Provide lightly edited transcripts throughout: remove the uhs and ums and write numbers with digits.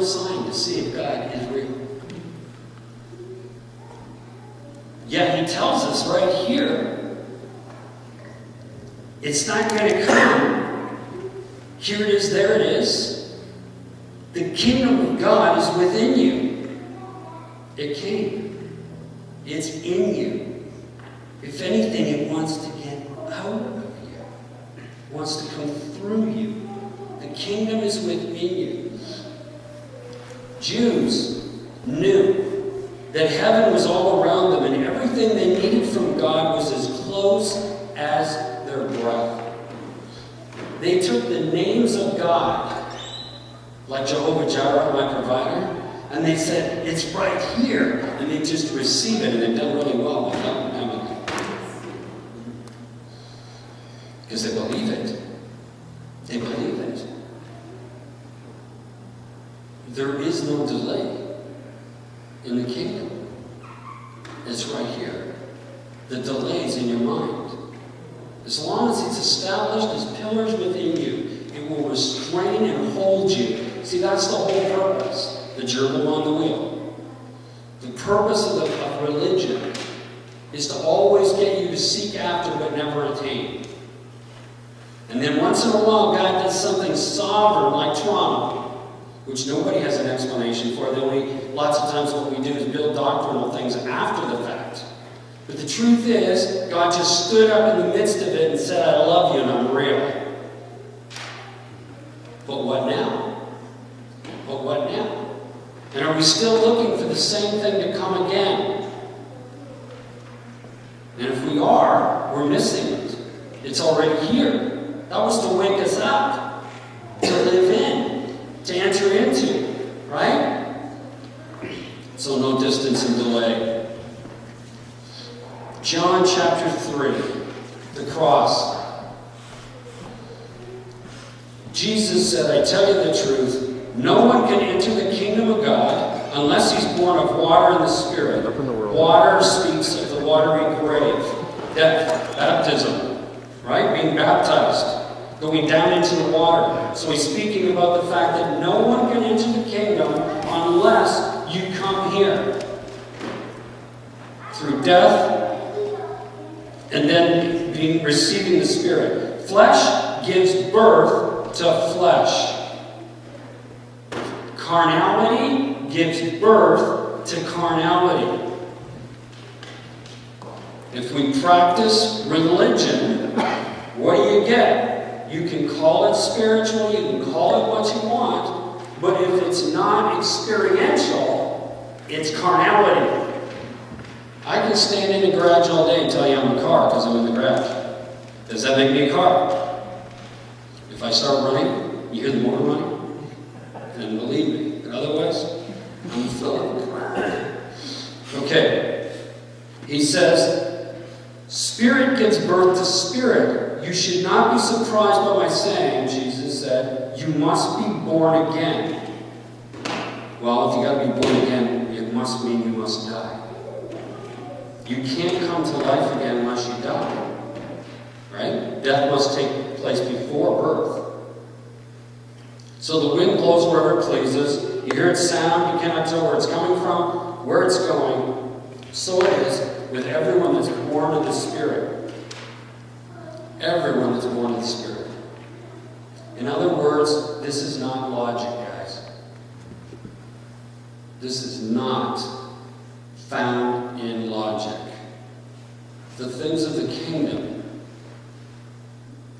sign to see if God is real. Yet he tells us right here, it's not going to come. Here it is, there it is. The kingdom of God is within you. It came. It's in you. If anything, it wants to get out of you. It wants to come through you. The kingdom is within you. Jews knew that heaven was all around them, and everything they needed from God was as close as their breath. They took the names of God, like Jehovah Jireh, my provider, and they said, it's right here. And they just receive it, and they've done really well with that, haven't they? Because they believe it. They believe it. There is no delay in the kingdom. It's right here. The delay is in your mind. As long as it's established as pillars within you, it will restrain and hold you. See, that's the whole purpose. The gerbil on the wheel. The purpose of religion is to always get you to seek after but never attain. And then once in a while, God does something sovereign like trauma, which nobody has an explanation for. Lots of times what we do is build doctrinal things after the fact. But the truth is, God just stood up in the midst of it and said, I love you and I'm real. But what now? But what now? And are we still looking for the same thing to come again? And if we are, we're missing it. It's already here. That was to wake us up, to live in, to enter into, right? So no distance and delay. John chapter 3, the cross. Jesus said, I tell you the truth, no one can enter the kingdom of God unless he's born of water and the Spirit. Water speaks of the watery grave, death, baptism, right? Being baptized, going down into the water. So he's speaking about the fact that no one can enter the kingdom unless you come here. Through death, and then receiving the Spirit. Flesh gives birth to flesh. Carnality gives birth to carnality. If we practice religion, what do you get? You can call it spiritual, you can call it what you want, but if it's not experiential, it's carnality. I can stand in the garage all day and tell you I'm a car because I'm in the garage. Does that make me a car? If I start running, you hear the motor running, then believe me. But otherwise, I'm a Philip. Okay. He says, Spirit gives birth to spirit. You should not be surprised by my saying, Jesus said, you must be born again. Well, if you got to be born again, it must mean you must die. You can't come to life again unless you die. Right? Death must take place before birth. So the wind blows wherever it pleases. You hear its sound, you cannot tell where it's coming from, where it's going. So it is with everyone that's born of the Spirit. Everyone that's born of the Spirit. In other words, this is not logic, guys. This is not found in logic. The things of the kingdom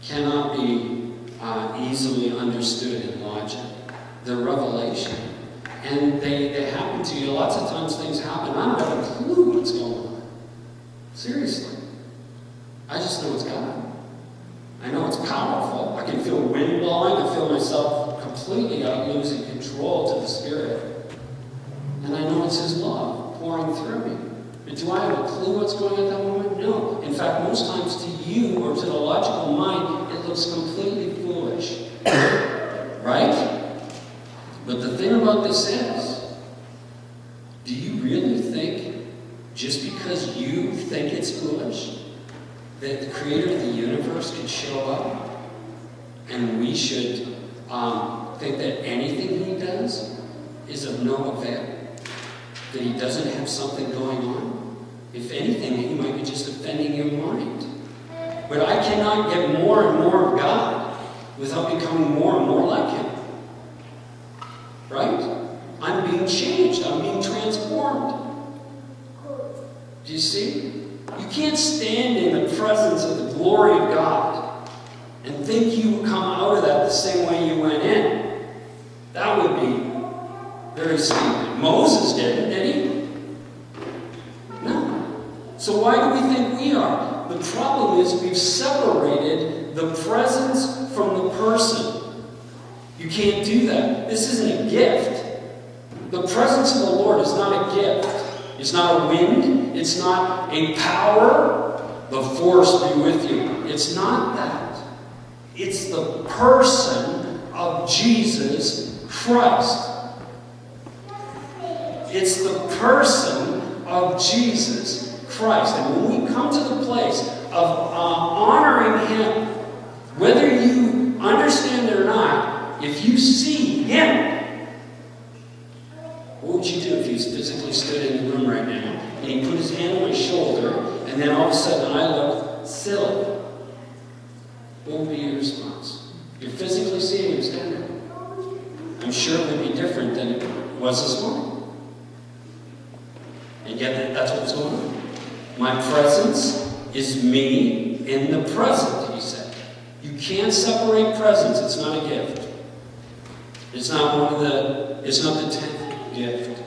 cannot be easily understood in logic. They're revelation. And they happen to you. Lots of times things happen. I don't have a clue what's going on. Seriously. I just know it's God. I know it's powerful. I can feel wind blowing. I feel myself completely losing control to the Spirit. And I know it's His love pouring through me. And do I have a clue what's going on at that moment? No. In fact, most times to you or to the logical mind, it looks completely foolish. Right? But the thing about this is, do you really think, just because you think it's foolish, that the creator of the universe could show up and we should think that anything he does of no avail? That he doesn't have something going on? If anything, he might be just offending your mind. But I cannot get more and more of God without becoming more and more like him. Right? I'm being changed. I'm being transformed. Do you see? You can't stand in the presence of the glory of God and think you will come out of that the same way you went in. That would be very stupid. Moses didn't, did he? No. So why do we think we are? The problem is we've separated the presence from the person. You can't do that. This isn't a gift. The presence of the Lord is not a gift. It's not a wind. It's not a power. The force be with you. It's not that. It's the person of Jesus Christ. It's the person of Jesus Christ. And when we come to the place of honoring him, whether you understand it or not, if you see him, what would you do if he physically stood in the room right now and he put his hand on my shoulder and then all of a sudden I looked silly? What would be your response? You're physically seeing him standing. I'm sure it would be different than it was this morning. And yet that's what's going on. My presence is me in the present, he said. You can't separate presence. It's not a gift. It's not the 10th gift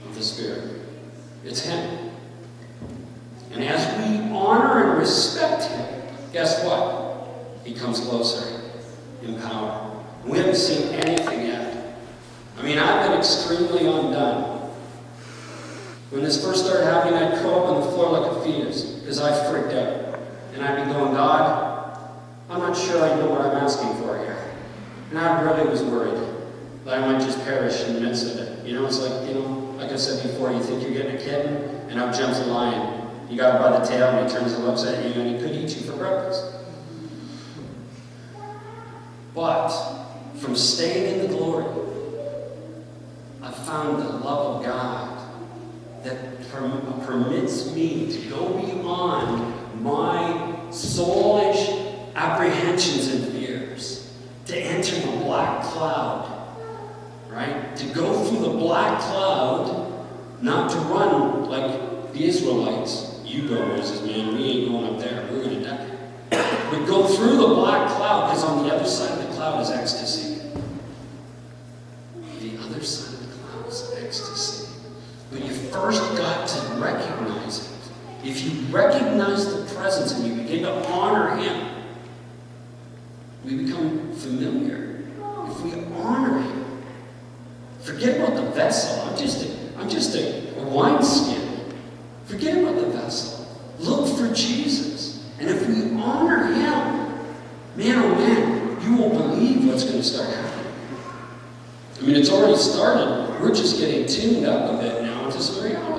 of the Spirit. It's him. And as we honor and respect him, guess what? He comes closer in power. We haven't seen anything yet. I mean, I've been extremely undone. When this first started happening, I'd curl up on the floor like a fetus because I freaked out. And I'd be going, God, I'm not sure I know what I'm asking for here. And I really was worried that I might just perish in the midst of it. You know, it's like, like I said before, you think you're getting a kitten, and out jumps a lion. You got him by the tail, and he turns and looks at you, and he could eat you for breakfast. But from staying in the glory, I found the love of God that permits me to go beyond my soulish apprehensions and fears, to enter the black cloud, right? To go through the black cloud, not to run like the Israelites. You go, Moses, man, we ain't going up there. We're going to die. But go through the black cloud, because on the other side of the cloud is ecstasy. The other side of the cloud is ecstasy. But you first got to recognize it. If you recognize the presence and you begin to honor him, we become familiar. If we honor him, forget about the vessel. I'm just a wineskin. Forget about the vessel. Look for Jesus. And if we honor him, man, oh man, you won't believe what's going to start happening. I mean, it's already started. We're just getting tuned up a bit now to some reality.